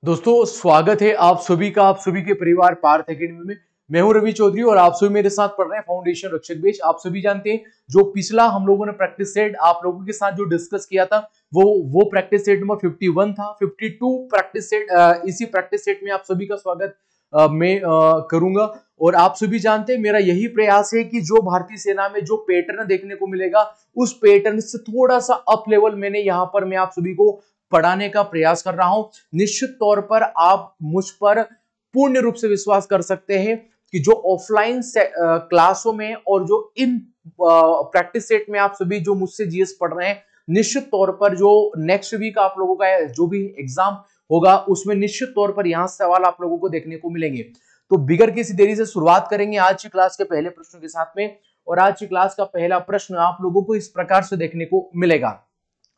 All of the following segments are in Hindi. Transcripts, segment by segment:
दोस्तों स्वागत है आप सभी का आप सभी के परिवार पार्थ एकेडमी में। मैं हूं रवि चौधरी और आप सभी मेरे साथ पढ़ रहे हैं फाउंडेशन रक्षक बेच। आप सभी जानते हैं जो पिछला हम लोगों ने प्रैक्टिस सेट आप लोगों के साथ जो डिस्कस किया था वो प्रैक्टिस सेट नंबर 51 था। 52 प्रैक्टिस सेट, इसी प्रैक्टिस सेट में आप सभी का स्वागत मैं करूंगा। और आप सभी जानते हैं मेरा यही प्रयास है कि जो भारतीय सेना में जो पैटर्न देखने को मिलेगा उस पैटर्न से थोड़ा सा अप लेवल मैंने यहाँ पर मैं आप सभी को पढ़ाने का प्रयास कर रहा हूं। निश्चित तौर पर आप मुझ पर पूर्ण रूप से विश्वास कर सकते हैं कि जो ऑफलाइन क्लासों में और जो इन प्रैक्टिस सेट में आप सभी जो मुझसे जीएस पढ़ रहे हैं, निश्चित तौर पर जो नेक्स्ट वीक आप लोगों का जो भी एग्जाम होगा उसमें निश्चित तौर पर यहां सवाल आप लोगों को देखने को मिलेंगे। तो बिगर किसी देरी से शुरुआत करेंगे आज की क्लास के पहले प्रश्न के साथ में। और आज की क्लास का पहला प्रश्न आप लोगों को इस प्रकार से देखने को मिलेगा।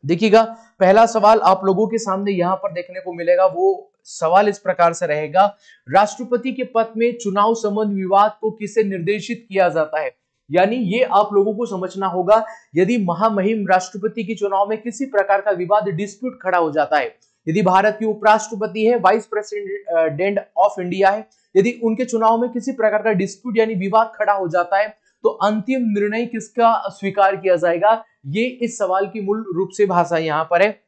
देखिएगा, पहला सवाल आप लोगों के सामने यहां पर देखने को मिलेगा। वो सवाल इस प्रकार से रहेगा, राष्ट्रपति के पद में चुनाव संबंध विवाद को किसे निर्देशित किया जाता है। यानी ये आप लोगों को समझना होगा, यदि महामहिम राष्ट्रपति के चुनाव में किसी प्रकार का विवाद डिस्प्यूट खड़ा हो जाता है, यदि भारत के उपराष्ट्रपति है, वाइस प्रेसिडेंट ऑफ इंडिया है, यदि उनके चुनाव में किसी प्रकार का डिस्प्यूट यानी विवाद खड़ा हो जाता है तो अंतिम निर्णय किसका स्वीकार किया जाएगा। ये इस सवाल की मूल रूप से भाषा यहां पर है।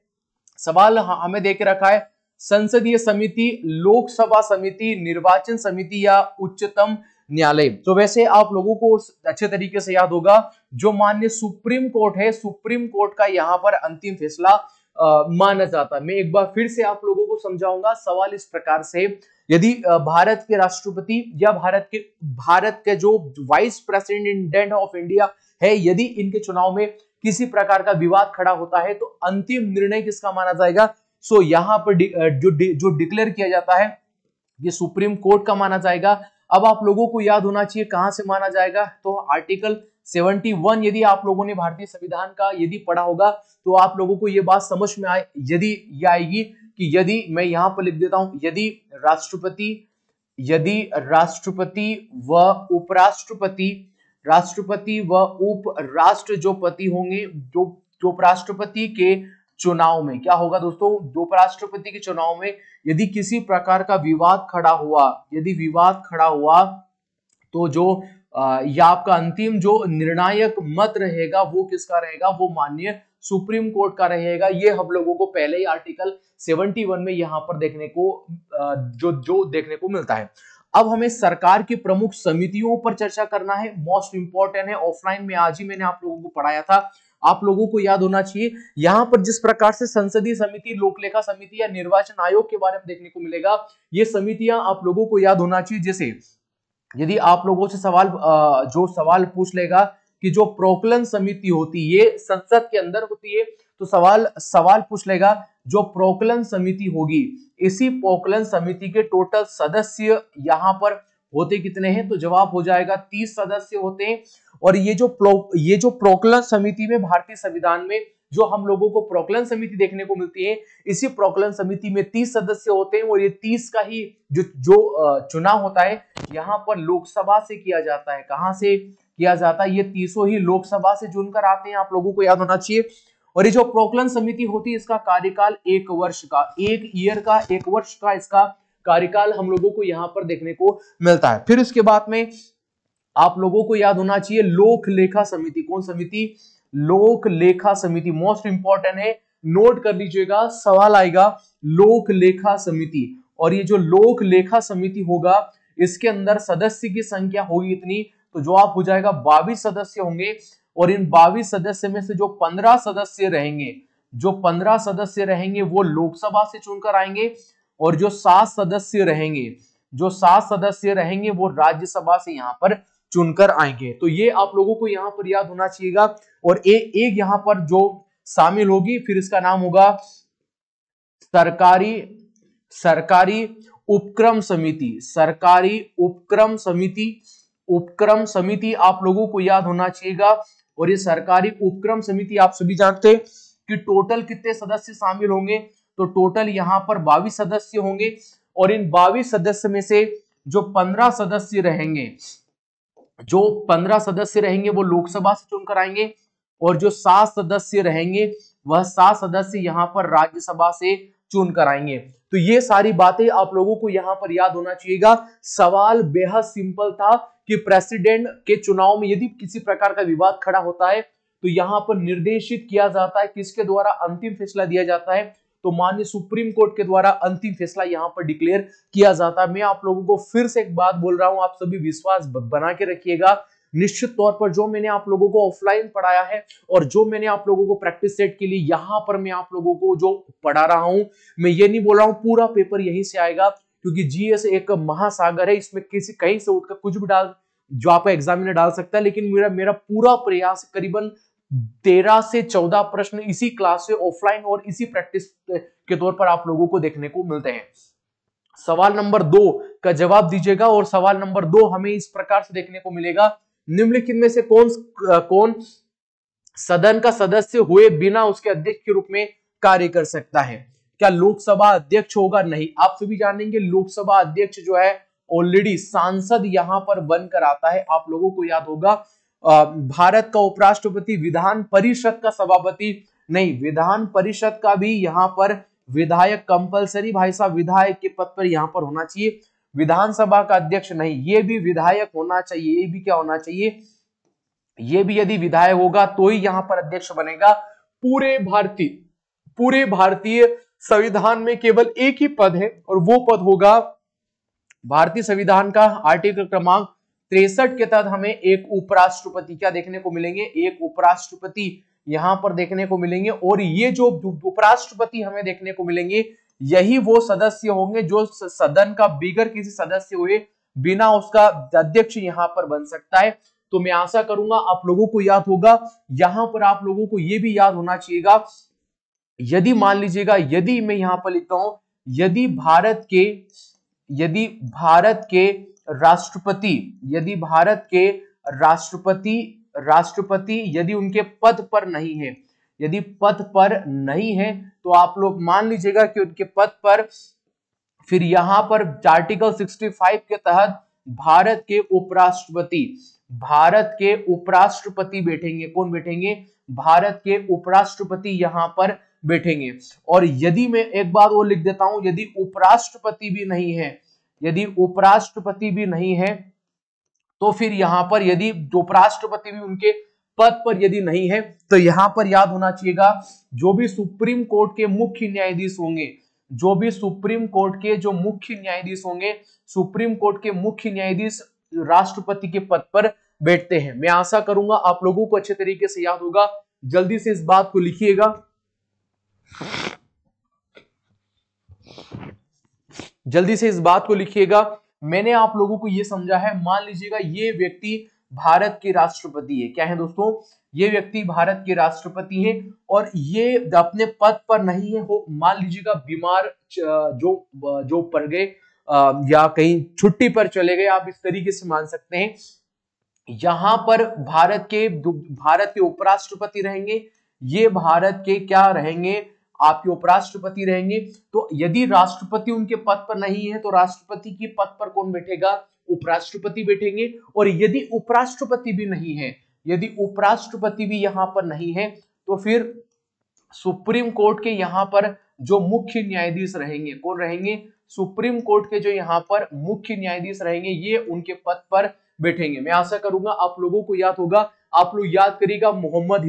सवाल हमें दे के रखा है, संसदीय समिति, लोकसभा समिति, निर्वाचन समिति या उच्चतम न्यायालय। तो वैसे आप लोगों को अच्छे तरीके से याद होगा जो माननीय सुप्रीम कोर्ट है, सुप्रीम कोर्ट का यहाँ पर अंतिम फैसला माना जाता है। मैं एक बार फिर से आप लोगों को समझाऊंगा। सवाल इस प्रकार से, यदि भारत के राष्ट्रपति या भारत के जो वाइस प्रेसिडेंट ऑफ इंडिया है, यदि इनके चुनाव में किसी प्रकार का विवाद खड़ा होता है तो अंतिम निर्णय किसका माना जाएगा। सो यहाँ पर जो डिक्लेयर किया जाता है ये सुप्रीम कोर्ट का माना जाएगा। अब आप लोगों को याद होना चाहिए कहां से माना जाएगा, तो आर्टिकल 71 यदि आप लोगों ने भारतीय संविधान का यदि पढ़ा होगा तो आप लोगों को यह बात समझ में यदि ये आएगी कि यदि मैं यहां पर लिख देता हूं, यदि राष्ट्रपति व उपराष्ट्रपति, राष्ट्रपति व उपराष्ट्रपति होंगे, जो उपराष्ट्रपति के चुनाव में क्या होगा दोस्तों, उपराष्ट्रपति के चुनाव में यदि किसी प्रकार का विवाद खड़ा हुआ, यदि विवाद खड़ा हुआ तो जो या आपका अंतिम जो निर्णायक मत रहेगा वो किसका रहेगा, वो माननीय सुप्रीम कोर्ट का रहेगा। ये हम लोगों को पहले ही आर्टिकल 71 में यहां पर देखने को जो देखने को मिलता है। अब हमें सरकार की प्रमुख समितियों पर चर्चा करना है, मोस्ट इंपॉर्टेंट है। ऑफलाइन में आज ही मैंने आप लोगों को पढ़ाया था, आप लोगों को याद होना चाहिए। यहां पर जिस प्रकार से संसदीय समिति, लोकलेखा समिति या निर्वाचन आयोग के बारे में देखने को मिलेगा, ये समितियां आप लोगों को याद होना चाहिए। जैसे यदि आप लोगों से सवाल पूछ लेगा कि जो प्रोक्लन समिति होती है ये संसद के अंदर होती है, तो सवाल पूछ लेगा जो प्रोक्लन समिति होगी, इसी प्रोक्लन समिति के टोटल सदस्य यहाँ पर होते कितने हैं, तो जवाब हो जाएगा 30 सदस्य होते हैं। और ये जो प्रोक्लन समिति में भारतीय संविधान में जो हम लोगों को प्रोक्लन समिति देखने को मिलती है, इसी प्रोक्लन समिति में 30 सदस्य होते हैं। और ये 30 का ही जो चुनाव होता है यहाँ पर लोकसभा से किया जाता है। कहां से किया जाता है, ये 30 ही लोकसभा से चुनकर आते हैं, आप लोगों को याद होना चाहिए। और ये जो प्रोक्लन समिति होती है इसका कार्यकाल 1 वर्ष का, 1 वर्ष का इसका कार्यकाल हम लोगों को यहाँ पर देखने को मिलता है। फिर इसके बाद में आप लोगों को याद होना चाहिए लोक लेखा समिति। कौन समिति, लोक लेखा समिति, मोस्ट इंपॉर्टेंट है, नोट कर लीजिएगा, सवाल आएगा लोक लेखा समिति। और ये जो लोक लेखा समिति होगा इसके अंदर सदस्य की संख्या होगी इतनी, तो जवाब हो जाएगा 22 सदस्य होंगे। और इन 22 सदस्य में से जो 15 सदस्य रहेंगे वो लोकसभा से चुनकर आएंगे, और जो 7 सदस्य रहेंगे वो राज्यसभा से यहाँ पर चुनकर आएंगे। तो ये आप लोगों को यहाँ पर याद होना चाहिएगा। और एक यहाँ पर जो शामिल होगी, फिर इसका नाम होगा सरकारी उपक्रम समिति। सरकारी उपक्रम समिति आप लोगों को याद होना चाहिएगा। और ये सरकारी उपक्रम समिति आप सभी जानते हैं कि टोटल कितने सदस्य शामिल होंगे, तो टोटल यहाँ पर 22 सदस्य होंगे। और इन 22 सदस्य में से जो 15 सदस्य रहेंगे वो लोकसभा से चुनकर आएंगे, और जो 7 सदस्य रहेंगे वह 7 सदस्य यहाँ पर राज्यसभा से चुन कर आएंगे। तो ये सारी बातें आप लोगों को यहाँ पर याद होना चाहिएगा। सवाल बेहद सिंपल था कि प्रेसिडेंट के चुनाव में यदि किसी प्रकार का विवाद खड़ा होता है तो यहाँ पर निर्देशित किया जाता है, किसके द्वारा अंतिम फैसला दिया जाता है, तो माननीय सुप्रीम कोर्ट के द्वारा अंतिम फैसला यहाँ पर डिक्लेयर किया जाता है। मैं आप लोगों को फिर से एक बात बोल रहा हूं, आप सभी विश्वास बना के रखिएगा। निश्चित तौर पर जो मैंने आप लोगों को ऑफलाइन पढ़ाया है और जो मैंने आप लोगों को प्रैक्टिस सेट के लिए यहाँ पर मैं आप लोगों को जो पढ़ा रहा हूं, मैं ये नहीं बोल रहा हूं पूरा पेपर यहीं से आएगा, क्योंकि जीएस एक महासागर है, इसमें किसी कहीं से उठकर कुछ भी डाल जो आपका एग्जामिनर डाल सकता है। लेकिन मेरा पूरा प्रयास करीबन 13 से 14 प्रश्न इसी क्लास से ऑफलाइन और इसी प्रैक्टिस के तौर पर आप लोगों को देखने को मिलते हैं। सवाल नंबर 2 का जवाब दीजिएगा और सवाल नंबर 2 हमें इस प्रकार से देखने को मिलेगा, निम्नलिखित में से कौन सदन का सदस्य हुए बिना उसके अध्यक्ष के रूप में कार्य कर सकता है? क्या लोकसभा अध्यक्ष होगा? नहीं। आप सभी जानेंगे लोकसभा अध्यक्ष जो है ऑलरेडी सांसद यहां पर बनकर आता है। आप लोगों को याद होगा भारत का उपराष्ट्रपति विधान परिषद का सभापति नहीं, विधान परिषद का भी यहाँ पर विधायक कंपलसरी भाई साहब विधायक के पद पर यहाँ पर होना चाहिए। विधानसभा का अध्यक्ष नहीं, ये भी विधायक होना चाहिए। ये भी क्या होना चाहिए? ये भी यदि विधायक होगा तो ही यहाँ पर अध्यक्ष बनेगा। पूरे भारतीय संविधान में केवल एक ही पद है और वो पद होगा भारतीय संविधान का आर्टिकल क्रमांक 63 के तहत हमें एक उपराष्ट्रपति क्या देखने को मिलेंगे? एक उपराष्ट्रपति यहां पर देखने को मिलेंगे। और ये जो उपराष्ट्रपति हमें देखने को मिलेंगे यही वो सदस्य होंगे जो सदन का बिगर किसी सदस्य हुए बिना उसका अध्यक्ष यहां पर बन सकता है। तो मैं आशा करूंगा आप लोगों को याद होगा। यहां पर आप लोगों को यह भी याद होना चाहिएगा, यदि मान लीजिएगा, यदि मैं यहां पर लिखता हूं, यदि भारत के राष्ट्रपति यदि उनके पद पर नहीं है, यदि पद पर नहीं है तो आप लोग मान लीजिएगा कि उनके पद पर, फिर यहां पर आर्टिकल 65 के तहत भारत के उपराष्ट्रपति बैठेंगे। कौन बैठेंगे? भारत के उपराष्ट्रपति यहां पर बैठेंगे। और यदि मैं एक बात और लिख देता हूं, यदि उपराष्ट्रपति भी नहीं है तो फिर यहां पर यदि उपराष्ट्रपति भी उनके पद पर यदि नहीं है तो यहां पर याद होना चाहिएगा जो भी सुप्रीम कोर्ट के मुख्य न्यायाधीश होंगे, सुप्रीम कोर्ट के मुख्य न्यायाधीश राष्ट्रपति के पद पर बैठते हैं। मैं आशा करूंगा आप लोगों को अच्छे तरीके से याद होगा। जल्दी से इस बात को लिखिएगा, जल्दी से इस बात को लिखिएगा। मैंने आप लोगों को यह समझा है, मान लीजिएगा ये व्यक्ति भारत के राष्ट्रपति है। क्या है दोस्तों? ये व्यक्ति भारत के राष्ट्रपति है और ये अपने पद पर नहीं है, हो मान लीजिएगा बीमार जो पड़ गए या कहीं छुट्टी पर चले गए, आप इस तरीके से मान सकते हैं। यहां पर भारत के उपराष्ट्रपति रहेंगे, ये भारत के क्या रहेंगे? आपके उपराष्ट्रपति रहेंगे। तो यदि राष्ट्रपति उनके पद पर नहीं है तो राष्ट्रपति के पद पर कौन बैठेगा? उपराष्ट्रपति बैठेंगे। और यदि उपराष्ट्रपति भी नहीं है, यदि उपराष्ट्रपति भी यहां पर नहीं है तो फिर सुप्रीम कोर्ट के यहां पर जो मुख्य न्यायाधीश रहेंगे, कौन रहेंगे? सुप्रीम कोर्ट के जो यहां पर मुख्य न्यायाधीश रहेंगे ये उनके पद पर बैठेंगे। मैं आशा करूंगा आप लोगों को याद होगा। आप लोग याद करिएगा मोहम्मद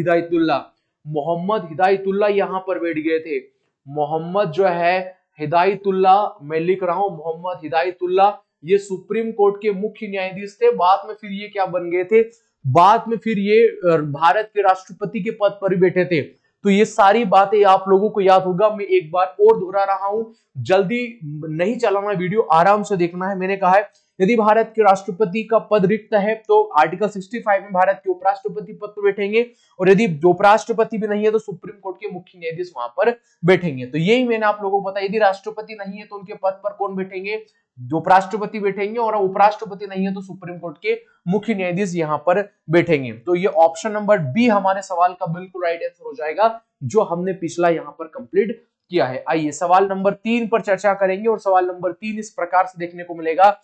हिदायतुल्लाह यहां पर बैठ गए थे। मोहम्मद जो है हिदायतुल्लाह, मैं लिख रहा हूं मोहम्मद हिदायतुल्लाह, ये सुप्रीम कोर्ट के मुख्य न्यायाधीश थे। बाद में फिर ये क्या बन गए थे? बाद में फिर ये भारत के राष्ट्रपति के पद पर बैठे थे। तो ये सारी बातें आप लोगों को याद होगा। मैं एक बार और दोहरा रहा हूं, जल्दी नहीं चलाना, वीडियो आराम से देखना है। मैंने कहा है यदि भारत के राष्ट्रपति का पद रिक्त है तो आर्टिकल 65 में भारत के उपराष्ट्रपति पद पर बैठेंगे, और यदि उपराष्ट्रपति भी नहीं है तो सुप्रीम कोर्ट के मुख्य न्यायाधीश वहां पर बैठेंगे। तो यही मैंने आप लोगों को बताया, यदि राष्ट्रपति नहीं है तो उनके पद पर कौन बैठेंगे? जो उपराष्ट्रपति बैठेंगे, और उपराष्ट्रपति नहीं है तो सुप्रीम कोर्ट के मुख्य न्यायाधीश यहां पर बैठेंगे। तो ये ऑप्शन नंबर बी हमारे सवाल का बिल्कुल राइट आंसर हो जाएगा, जो हमने पिछला यहां पर कंप्लीट किया है। आइए सवाल नंबर 3 पर चर्चा करेंगे, और सवाल नंबर 3 इस प्रकार से देखने को मिलेगा,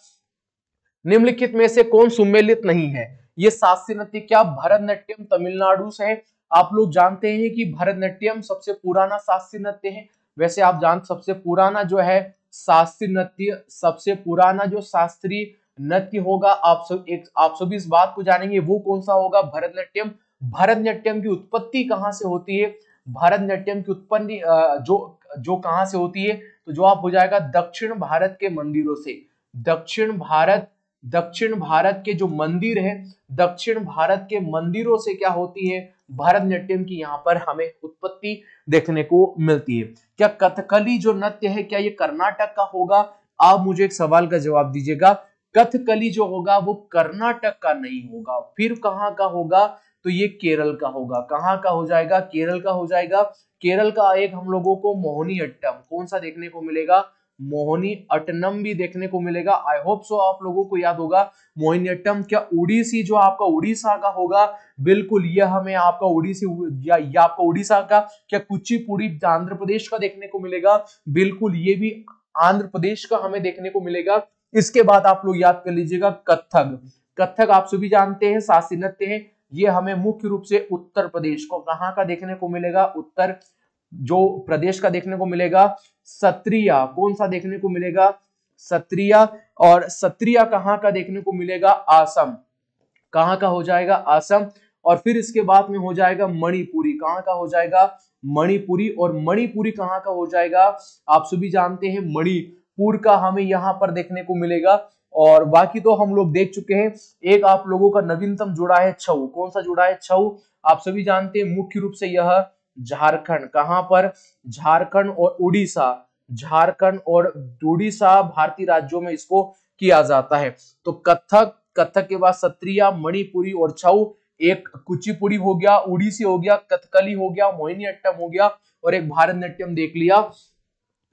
निम्नलिखित में से कौन सुमेलित नहीं है? ये शास्त्रीय नृत्य क्या भरतनाट्यम तमिलनाडु से है? आप लोग जानते हैं कि भरतनाट्यम सबसे पुराना शास्त्रीय नृत्य है। वैसे आप जानते सबसे पुराना जो है शास्त्रीय नृत्य, सबसे पुराना जो शास्त्रीय नृत्य होगा, आप सभी इस बात को जानेंगे, वो कौन सा होगा? भरतनाट्यम। भरतनाट्यम की उत्पत्ति कहाँ से होती है? भरतनाट्यम की उत्पत्ति जो जो कहाँ से होती है? तो जवाब हो जाएगा दक्षिण भारत के मंदिरों से। दक्षिण भारत के जो मंदिर है, दक्षिण भारत के मंदिरों से क्या होती है? भरतनाट्यम की यहाँ पर हमें उत्पत्ति देखने को मिलती है। क्या कथकली जो नृत्य है, क्या ये कर्नाटक का होगा? आप मुझे एक सवाल का जवाब दीजिएगा। कथकली जो होगा वो कर्नाटक का नहीं होगा, फिर कहाँ का होगा? तो ये केरल का होगा। कहाँ का हो जाएगा? केरल का हो जाएगा। केरल का एक हम लोगों को मोहिनी अट्टम कौन सा देखने को मिलेगा? मोहिनी अट्टनम भी देखने को मिलेगा। आई होप सो आप लोगों को याद होगा मोहिनी अट्टम। क्या उड़ीसी जो आपका उड़ीसा का होगा? बिल्कुल, यह हमें आपका उड़ीसी या आपका उड़ीसा का। क्या कुचिपुड़ी आंध्र प्रदेश का देखने को मिलेगा? बिल्कुल, ये भी आंध्र प्रदेश का हमें देखने को मिलेगा। इसके बाद आप लोग याद कर लीजिएगा कथक। कथक आप सभी जानते हैं शास्त्रीय नृत्य है, ये हमें मुख्य रूप से उत्तर प्रदेश को कहाँ का देखने को मिलेगा? उत्तर जो प्रदेश का देखने को मिलेगा। सत्रिया कौन सा देखने को मिलेगा? सत्रिया। और सत्रिया कहाँ का देखने को मिलेगा? आसम। कहाँ का हो जाएगा? आसम। और फिर इसके बाद में हो जाएगा मणिपुरी। कहाँ का हो जाएगा? मणिपुरी। और मणिपुरी कहाँ का हो जाएगा? आप सभी जानते हैं मणिपुर का हमें यहाँ पर देखने को मिलेगा। और बाकी तो हम लोग देख चुके हैं। एक आप लोगों का नवीनतम जुड़ा है छऊ। कौन सा जुड़ा है? छऊ। आप सभी जानते हैं मुख्य रूप से यह झारखंड। कहां पर? झारखंड और उड़ीसा। झारखंड और उड़ीसा भारतीय राज्यों में इसको किया जाता है। तो कथक, कथक के बाद सत्रिया, मणिपुरी और छऊ। एक कुचिपुड़ी हो गया, उड़ीसी हो गया, कथकली हो गया, मोहिनी अट्टम हो गया और एक भारतनाट्यम देख लिया।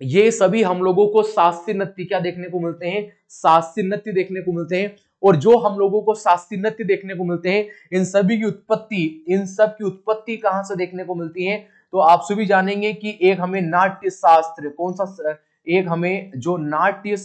ये सभी हम लोगों को शास्त्रीय नृत्य क्या देखने को मिलते हैं? शास्त्रीय नृत्य देखने को मिलते हैं। और जो हम लोगों को शास्त्रीय नृत्य देखने को मिलते हैं, इन सब की उत्पत्ति कहां से देखने को मिलती है? तो आप सभी जानेंगे कि एक हमें नाट्य शास्त्र, कौन सा? एक हमें जो नाट्य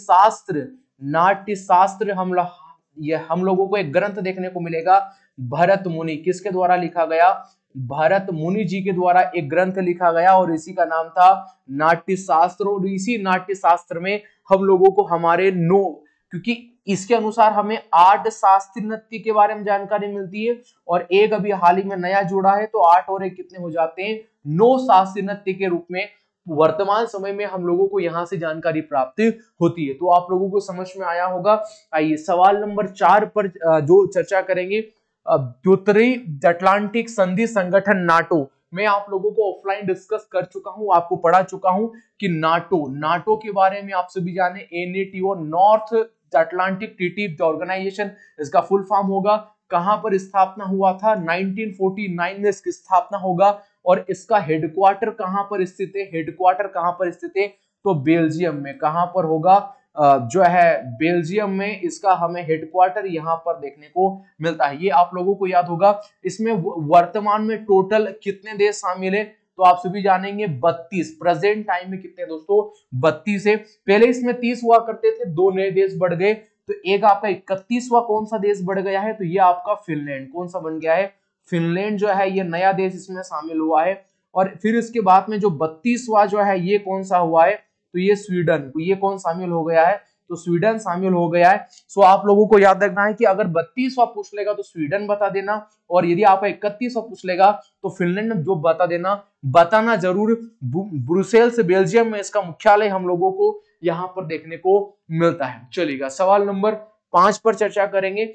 शास्त्र हम लोगों को एक ग्रंथ देखने को मिलेगा। भरत मुनि किसके द्वारा लिखा गया? भरत मुनि जी के द्वारा एक ग्रंथ लिखा गया और इसी का नाम था नाट्य शास्त्र। और इसी नाट्य शास्त्र में हम लोगों को हमारे क्योंकि इसके अनुसार हमें 8 शास्त्रीय नृत्य के बारे में जानकारी मिलती है और एक अभी हाल ही में नया जुड़ा है, तो 8 और 1 कितने हो जाते हैं? 9 शास्त्रीय नृत्य के रूप में वर्तमान समय में हम लोगों को यहाँ से जानकारी प्राप्त होती है। तो आप लोगों को समझ में आया होगा। आइए सवाल नंबर 4 पर जो चर्चा करेंगे, द्वितीय अटलांटिक संधि संगठन नाटो। मैं आप लोगों को ऑफलाइन डिस्कस कर चुका हूं, आपको पढ़ा चुका हूं कि नाटो के बारे में आप सभी जाने। NATO north atlantic treaty organisation इसका फुल फॉर्म होगा। कहां पर स्थापना हुआ था? 1949 में इसकी स्थापना होगा। और इसका हेडक्वार्टर कहां पर स्थित है? हेडक्वार्टर कहां पर स्थित है? तो बेल्जियम में। कहां पर होगा? जो है बेल्जियम में इसका हमें हेडक्वार्टर यहां पर देखने को मिलता है। ये आप लोगों को याद होगा। इसमें वर्तमान में टोटल कितने देश शामिल है? तो आप सभी जानेंगे 32। प्रेजेंट टाइम में कितने दोस्तों? 32 है। पहले इसमें 30 हुआ करते थे, 2 नए देश बढ़ गए, तो एक आपका 31वां कौन सा देश बढ़ गया है? तो ये आपका फिनलैंड। कौन सा बन गया है? फिनलैंड जो है ये नया देश इसमें शामिल हुआ है। और फिर इसके बाद में जो 32वां जो है ये कौन सा हुआ है? तो ये स्वीडन। तो ये कौन शामिल हो गया है? तो स्वीडन शामिल हो गया है। सो आप लोगों को याद रखना है कि अगर 32वां पूछ लेगा तो स्वीडन बता देना, और यदि आपका 31वां पूछ लेगा तो फिनलैंड जो बता देना। बताना जरूर। ब्रुसेल्स बेल्जियम में इसका मुख्यालय हम लोगों को यहाँ पर देखने को मिलता है। चलिएगा सवाल नंबर 5 पर चर्चा करेंगे।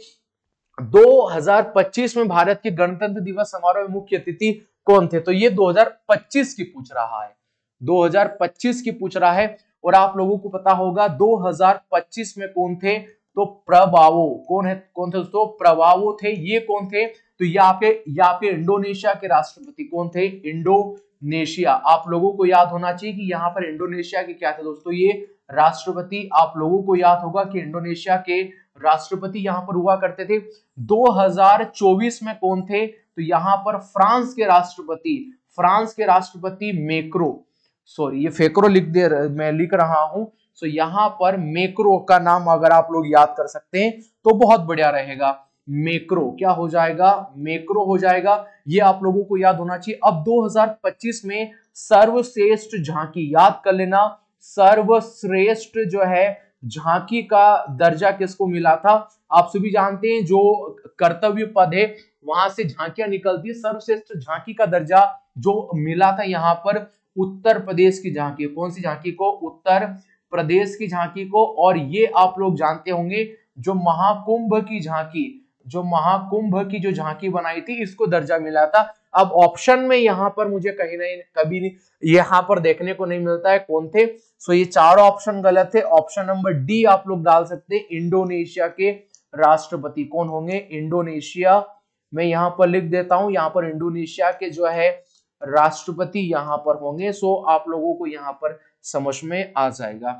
2025 में भारत के गणतंत्र दिवस समारोह में मुख्य अतिथि कौन थे? तो ये 2025 की पूछ रहा है, 2025 की पूछ रहा है। और आप लोगों को पता होगा 2025 में कौन थे? तो प्रबावो। कौन थे दोस्तों? प्रबावो थे। ये कौन थे? तो यहाँ पे इंडोनेशिया के राष्ट्रपति कौन थे? इंडोनेशिया। आप लोगों को याद होना चाहिए कि यहाँ पर इंडोनेशिया के क्या थे दोस्तों? ये राष्ट्रपति। आप लोगों को याद होगा कि इंडोनेशिया के राष्ट्रपति यहाँ पर हुआ करते थे। 2024 में कौन थे? तो यहाँ पर फ्रांस के राष्ट्रपति मैक्रो, सॉरी ये फेक्रो मैं लिख रहा हूं। सो यहाँ पर मैक्रो का नाम अगर आप लोग याद कर सकते हैं तो बहुत बढ़िया रहेगा। मैक्रो क्या हो जाएगा? मैक्रो हो जाएगा। ये आप लोगों को याद होना चाहिए। अब 2025 में सर्वश्रेष्ठ झांकी, याद कर लेना, सर्वश्रेष्ठ जो है झांकी का दर्जा किसको मिला था? आप सभी जानते हैं जो कर्तव्य पद है वहां से झांकियां निकलती है। सर्वश्रेष्ठ झांकी का दर्जा जो मिला था यहाँ पर उत्तर प्रदेश की झांकी, कौन सी झांकी को? उत्तर प्रदेश की झांकी को। और ये आप लोग जानते होंगे जो महाकुंभ की झांकी, जो महाकुंभ की जो झांकी बनाई थी इसको दर्जा मिला था। अब ऑप्शन में यहाँ पर मुझे कहीं नहीं, कभी नहीं यहाँ पर देखने को नहीं मिलता है कौन थे। सो ये चारों ऑप्शन गलत है। ऑप्शन नंबर डी आप लोग डाल सकते हैं, इंडोनेशिया के राष्ट्रपति कौन होंगे? इंडोनेशिया, मैं यहाँ पर लिख देता हूं, यहाँ पर इंडोनेशिया के जो है राष्ट्रपति यहाँ पर होंगे। सो आप लोगों को यहाँ पर समझ में आ जाएगा,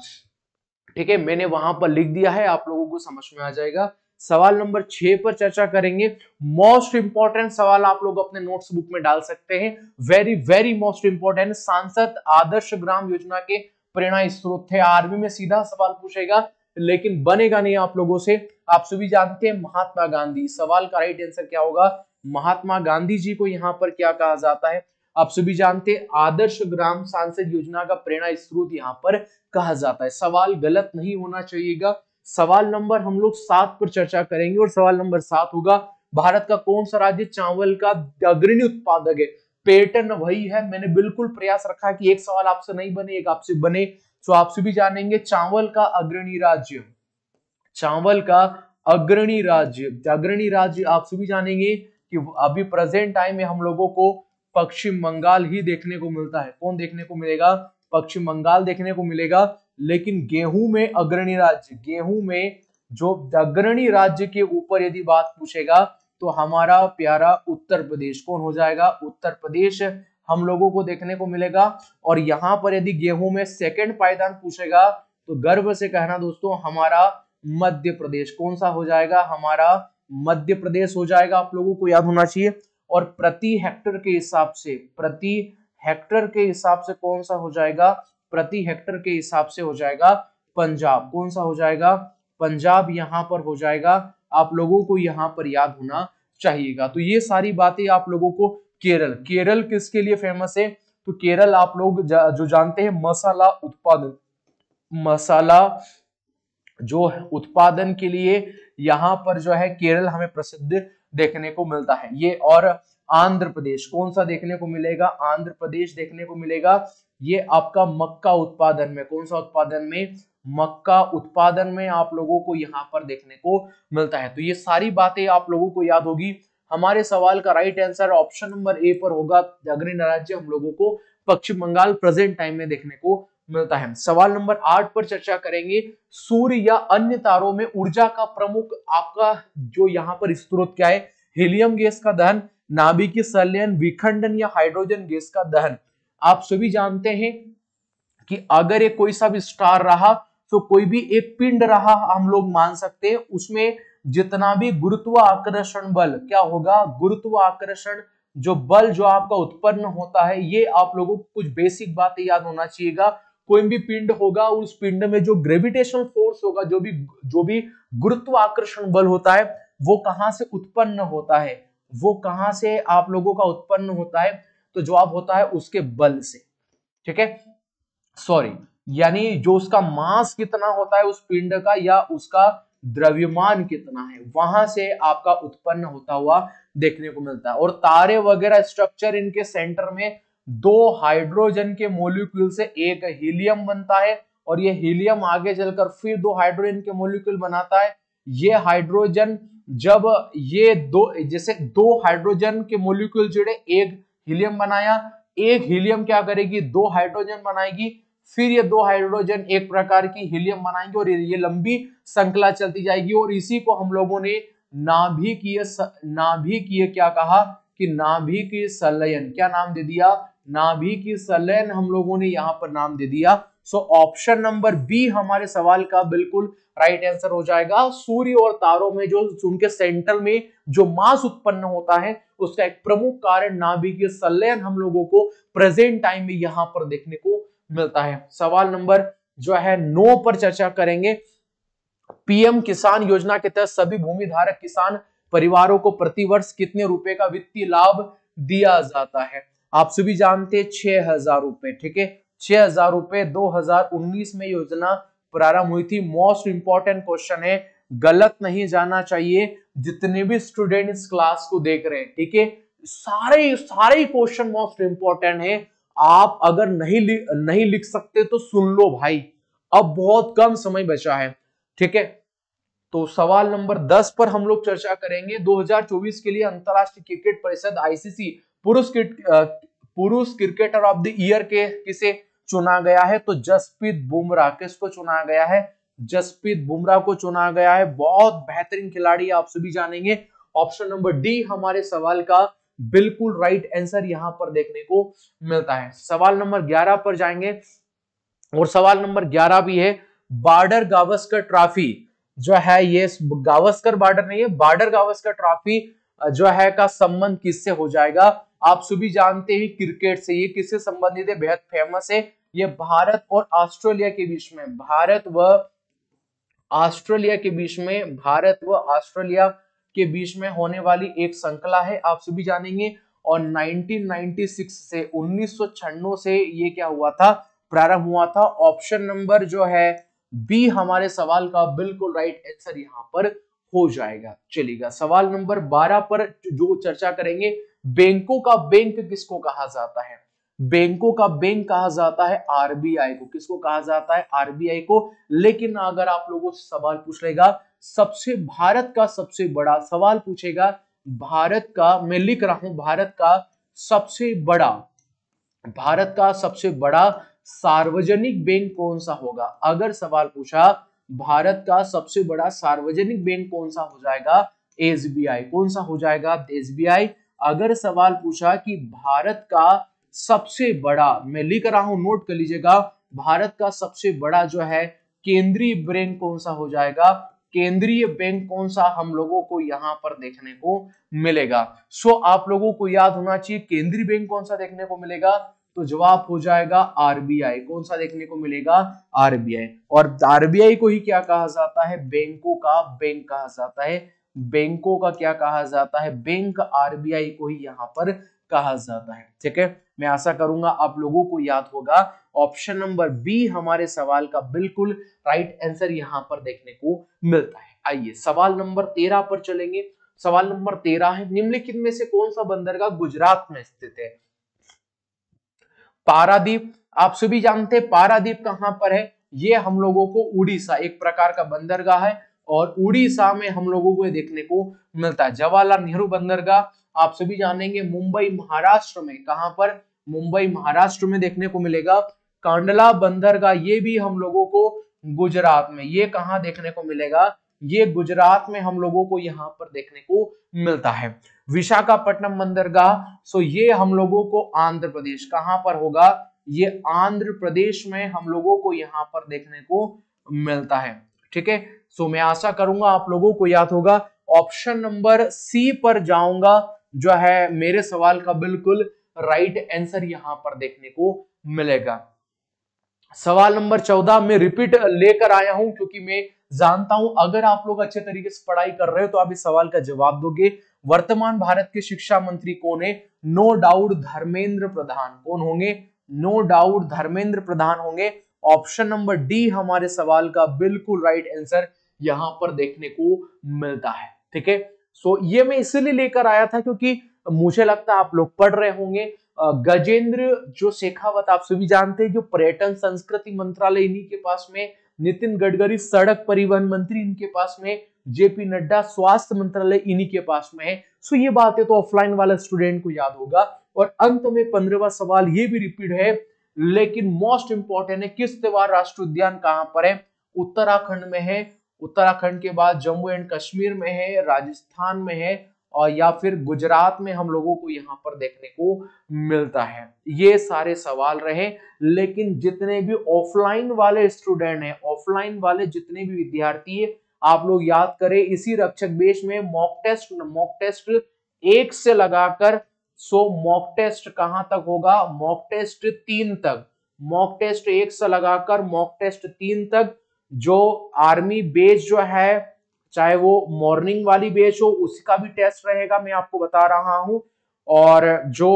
ठीक है, मैंने वहां पर लिख दिया है, आप लोगों को समझ में आ जाएगा। सवाल नंबर 6 पर चर्चा करेंगे। मोस्ट इंपॉर्टेंट सवाल आप लोग अपने नोट्स बुक में डाल सकते हैं, वेरी वेरी मोस्ट इंपॉर्टेंट। सांसद आदर्श ग्राम योजना के प्रेरणा स्रोत थे। आर्मी में सीधा सवाल पूछेगा लेकिन बनेगा नहीं आप लोगों से। आप सभी जानते हैं महात्मा गांधी, सवाल का राइट आंसर क्या होगा? महात्मा गांधी जी को यहाँ पर क्या कहा जाता है? आप सभी जानते हैं आदर्श ग्राम सांसद योजना का प्रेरणा स्रोत यहाँ पर कहा जाता है। सवाल गलत नहीं होना चाहिएगा। सवाल नंबर हम लोग 7 पर चर्चा करेंगे और सवाल नंबर 7 होगा, भारत का कौन सा राज्य चावल का अग्रणी उत्पादक है? पैटर्न वही है, मैंने बिल्कुल प्रयास रखा कि एक सवाल आपसे नहीं बने एक आपसे बने। तो आप सभी जानेंगे चावल का अग्रणी राज्य, चावल का अग्रणी राज्य, अग्रणी राज्य आप सभी जानेंगे कि अभी प्रेजेंट टाइम में हम लोगों को पश्चिम बंगाल ही देखने को मिलता है। कौन देखने को मिलेगा? पश्चिम बंगाल देखने को मिलेगा। लेकिन गेहूं में अग्रणी राज्य, गेहूं में जो अग्रणी राज्य के ऊपर यदि बात पूछेगा तो हमारा प्यारा उत्तर प्रदेश कौन हो जाएगा? उत्तर प्रदेश हम लोगों को देखने को मिलेगा। और यहाँ पर यदि गेहूं में सेकंड पायदान पूछेगा तो गर्व से कहना दोस्तों हमारा मध्य प्रदेश कौन सा हो जाएगा? हमारा मध्य प्रदेश हो जाएगा, आप लोगों को याद होना चाहिए। और प्रति हेक्टर के हिसाब से, प्रति हेक्टर के हिसाब से कौन सा हो जाएगा? प्रति हेक्टर के हिसाब से हो जाएगा पंजाब। कौन सा हो जाएगा? पंजाब यहाँ पर हो जाएगा। आप लोगों को यहाँ पर याद होना चाहिएगा। तो ये सारी बातें आप लोगों को। केरल, केरल किसके लिए फेमस है? तो केरल आप लोग जो जानते हैं मसाला उत्पादन, मसाला जो उत्पादन के लिए यहाँ पर जो है केरल हमें प्रसिद्ध देखने को मिलता है ये। और आंध्र प्रदेश कौन सा देखने को मिलेगा? आंध्र प्रदेश देखने को मिलेगा। ये आपका मक्का उत्पादन में, कौन सा उत्पादन में? मक्का उत्पादन में आप लोगों को यहाँ पर देखने को मिलता है। तो ये सारी बातें आप लोगों को याद होगी। हमारे सवाल का right answer option number A पर होगा, अग्रणी राज्य हम लोगों को पश्चिम बंगाल प्रेजेंट टाइम में देखने को मिलता है। सवाल नंबर 8 पर चर्चा करेंगे। सूर्य या अन्य तारों में ऊर्जा का प्रमुख आपका जो यहाँ पर स्रोत क्या है? हीलियम गैस का दहन, नाभिकीय संलयन, विखंडन या हाइड्रोजन गैस का दहन। आप सभी जानते हैं कि अगर एक कोई सा भी स्टार रहा तो कोई भी एक पिंड रहा हम लोग मान सकते हैं, उसमें जितना भी गुरुत्वाकर्षण बल क्या होगा? गुरुत्वाकर्षण जो बल जो आपका उत्पन्न होता है, ये आप लोगों को कुछ बेसिक बातें याद होना चाहिएगा। कोई भी पिंड होगा उस पिंड में जो ग्रेविटेशनल फोर्स होगा, जो भी गुरुत्वाकर्षण बल होता है वो कहां से उत्पन्न होता है? वो कहां से आप लोगों का उत्पन्न होता है? तो जवाब होता है उसके बल से, ठीक है, सॉरी, यानी जो उसका मास कितना होता है उस पिंड का या उसका द्रव्यमान कितना है, वहां से आपका उत्पन्न होता हुआ देखने को मिलता है। और तारे वगैरह स्ट्रक्चर, इनके सेंटर में 2 हाइड्रोजन के मॉलिक्यूल से एक हीलियम बनता है और ये हीलियम आगे चलकर फिर 2 हाइड्रोजन के मॉलिक्यूल बनाता है। ये हाइड्रोजन जब ये जैसे 2 हाइड्रोजन के मॉलिक्यूल जुड़े, एक हीलियम बनाया, एक हीलियम क्या करेगी? 2 हाइड्रोजन बनाएगी, फिर ये 2 हाइड्रोजन एक प्रकार की हीलियम बनाएंगे और ये लंबी श्रृंखला चलती जाएगी। और इसी को हम लोगों ने नाभिकीय क्या कहा? कि नाभिकीय संलयन, क्या नाम दे दिया? नाभिकीय संलयन हम लोगों ने यहाँ पर नाम दे दिया। सो ऑप्शन नंबर बी हमारे सवाल का बिल्कुल राइट आंसर हो जाएगा। सूर्य और तारों में जो उनके सेंटर में जो मास उत्पन्न होता है उसका एक प्रमुख कारण नाभिकीय संलयन हम लोगों को प्रेजेंट टाइम में यहाँ पर देखने को मिलता है। सवाल नंबर जो है 9 पर चर्चा करेंगे। पीएम किसान योजना के तहत सभी भूमि धारक किसान परिवारों को प्रतिवर्ष कितने रुपए का वित्तीय लाभ दिया जाता है? आप सभी जानते हैं 6,000 रुपए, ठीक है, 6,000 रुपए 2019 में योजना प्रारंभ हुई थी। मोस्ट इंपॉर्टेंट क्वेश्चन है, गलत नहीं जाना चाहिए जितने भी स्टूडेंट इस क्लास को देख रहे हैं, ठीक है, सारे सारे क्वेश्चन मोस्ट इंपॉर्टेंट है। आप अगर नहीं लिख सकते तो सुन लो भाई, अब बहुत कम समय बचा है, ठीक है। तो सवाल नंबर 10 पर हम लोग चर्चा करेंगे। 2024 के लिए अंतरराष्ट्रीय क्रिकेट परिषद आईसीसी पुरुष क्रिकेटर ऑफ द ईयर के किसे चुना गया है? तो जसप्रीत बुमराह। किसको चुना गया है? जसप्रीत बुमराह को चुना गया है। बहुत बेहतरीन खिलाड़ी, आप सभी जानेंगे। ऑप्शन नंबर डी हमारे सवाल का बिल्कुल राइट आंसर यहां पर देखने को मिलता है। सवाल नंबर 11 पर जाएंगे और सवाल नंबर 11 भी है, बॉर्डर गावस्कर ट्रॉफी जो है, ये गावस्कर बॉर्डर नहीं है, बॉर्डर गावस्कर ट्रॉफी जो है का संबंध किससे हो जाएगा? आप सभी जानते हैं क्रिकेट से। ये किससे संबंधित है? बेहद फेमस है। ये भारत और ऑस्ट्रेलिया के बीच में, भारत व ऑस्ट्रेलिया के बीच में होने वाली एक श्रृंखला है, आप सभी जानेंगे। और 1996 से 1996 से ये क्या हुआ था? प्रारंभ हुआ था। ऑप्शन नंबर जो है बी हमारे सवाल का बिल्कुल राइट आंसर यहां पर हो जाएगा। चलिएगा सवाल नंबर 12 पर जो चर्चा करेंगे, बैंकों का बैंक किसको कहा जाता है? बैंकों का बैंक कहा जाता है आरबीआई को। किसको कहा जाता है? आरबीआई को। लेकिन अगर आप लोगों से सवाल पूछ लेगा, भारत का सबसे बड़ा सवाल पूछेगा, भारत का, मैं लिख रहा हूं, भारत का सबसे बड़ा सार्वजनिक बैंक कौन सा होगा? अगर सवाल पूछा भारत का सबसे बड़ा सार्वजनिक बैंक कौन सा हो जाएगा? एसबीआई। कौन सा हो जाएगा? एसबीआई। अगर सवाल पूछा कि भारत का सबसे बड़ा, मैं लिख रहा हूं, नोट कर लीजिएगा, भारत का सबसे बड़ा जो है केंद्रीय बैंक कौन सा हो जाएगा? केंद्रीय बैंक कौन सा हम लोगों को यहां पर देखने को मिलेगा? सो आप लोगों को याद होना चाहिए केंद्रीय बैंक कौन सा देखने को मिलेगा, तो जवाब हो जाएगा आरबीआई। कौन सा देखने को मिलेगा? आरबीआई। और आरबीआई को ही क्या कहा जाता है? बैंकों का बैंक कहा जाता है। बैंकों का क्या कहा जाता है? बैंक। आरबीआई को ही यहां पर कहा जाता है, ठीक है। मैं आशा करूंगा आप लोगों को याद होगा। ऑप्शन नंबर बी हमारे सवाल का बिल्कुल राइट आंसर यहां पर देखने को मिलता है। आइए सवाल नंबर 13 पर चलेंगे। सवाल नंबर 13 है, निम्नलिखित में से कौन सा बंदरगाह गुजरात में स्थित है? पारादीप। आप सभी जानते हैं पारादीप कहां पर है? ये हम लोगों को उड़ीसा, एक प्रकार का बंदरगाह है, और उड़ीसा में हम लोगों को देखने को मिलता है। जवाहरलाल नेहरू बंदरगाह आप सभी जानेंगे मुंबई महाराष्ट्र में। कहां पर? मुंबई महाराष्ट्र में देखने को मिलेगा। कांडला बंदरगाह ये भी हम लोगों को गुजरात में। ये कहां देखने को मिलेगा? ये गुजरात में हम लोगों को यहां पर देखने को मिलता है। विशाखापट्टनम बंदरगाह, सो ये हम लोगों को आंध्र प्रदेश, कहां पर होगा? ये आंध्र प्रदेश में हम लोगों को यहां पर देखने को मिलता है, ठीक है। सो मैं आशा करूंगा आप लोगों को याद होगा। ऑप्शन नंबर सी पर जाऊंगा, जो है मेरे सवाल का बिल्कुल राइट आंसर यहां पर देखने को मिलेगा। सवाल नंबर 14 में रिपीट लेकर आया हूं क्योंकि मैं जानता हूं अगर आप लोग अच्छे तरीके से पढ़ाई कर रहे हो तो आप इस सवाल का जवाब दोगे। वर्तमान भारत के शिक्षा मंत्री कौन है? No doubt Dharmendra Pradhan. कौन होंगे? नो डाउट धर्मेंद्र प्रधान होंगे। ऑप्शन नंबर डी हमारे सवाल का बिल्कुल राइट आंसर यहां पर देखने को मिलता है, ठीक है। सो ये मैं इसलिए लेकर आया था क्योंकि मुझे लगता है आप लोग पढ़ रहे होंगे। गजेंद्र जो शेखावत आप सभी जानते हैं, जो पर्यटन संस्कृति मंत्रालय इन्हीं के पास में, नितिन गडकरी सड़क परिवहन मंत्री इनके पास में, जेपी नड्डा स्वास्थ्य मंत्रालय इन्हीं के पास में है। सो ये बातें तो ऑफलाइन वाला स्टूडेंट को याद होगा। और अंत में 15वां सवाल ये भी रिपीट है लेकिन मोस्ट इंपॉर्टेंट है, किस त्योहार राष्ट्रीय उद्यान कहां पर है? उत्तराखंड में है। उत्तराखंड के बाद जम्मू एंड कश्मीर में है, राजस्थान में है, और या फिर गुजरात में हम लोगों को यहाँ पर देखने को मिलता है। ये सारे सवाल रहे, लेकिन जितने भी ऑफलाइन वाले स्टूडेंट हैं, ऑफलाइन वाले जितने भी विद्यार्थी है, आप लोग याद करें इसी रक्षक बेस में मॉक टेस्ट 1 से लगाकर मॉक टेस्ट कहां तक होगा? मॉक टेस्ट 3 तक। मॉक टेस्ट 1 से लगाकर मॉक टेस्ट 3 तक जो आर्मी बेस जो है, चाहे वो मॉर्निंग वाली बेच हो, उसका भी टेस्ट रहेगा। मैं आपको बता रहा हूं और जो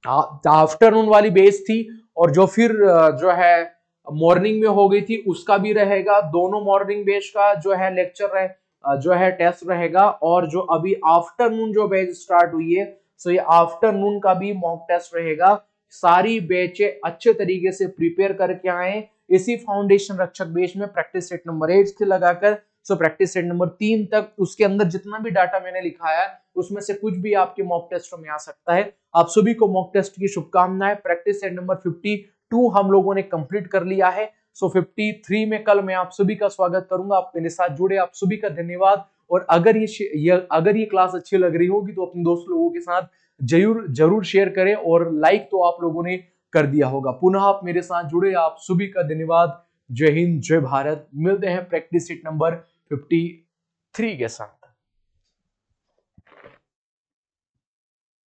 आफ्टरनून वाली बेच थी और जो फिर जो है मॉर्निंग में हो गई थी उसका भी रहेगा। दोनों मॉर्निंग बैच का जो है लेक्चर जो है टेस्ट रहेगा, और जो अभी आफ्टरनून जो बैच स्टार्ट हुई है, सो ये आफ्टरनून का भी मॉक टेस्ट रहेगा। सारी बैचें अच्छे तरीके से प्रिपेयर करके आए इसी फाउंडेशन रक्षक बैच में प्रैक्टिस सेट नंबर 8 से लगाकर सो प्रैक्टिस सेट नंबर 3 तक। उसके अंदर जितना भी डाटा मैंने लिखाया है उसमें से कुछ भी आपके मॉक टेस्ट में आ सकता है। आप सभी को मॉक टेस्ट की शुभकामनाएं। प्रैक्टिस सेट नंबर 52 हम लोगों ने कंप्लीट कर लिया है। सो 53 में कल मैं आप सभी का स्वागत करूंगा। आप मेरे साथ जुड़े, आप सभी का धन्यवाद। और अगर ये क्लास अच्छी लग रही होगी तो अपने दोस्त लोगों के साथ जरूर शेयर करें, और लाइक तो आप लोगों ने कर दिया होगा। पुनः आप मेरे साथ जुड़े, आप सभी का धन्यवाद। जय हिंद, जय भारत। मिलते हैं प्रैक्टिस सेट नंबर 53 के साथ।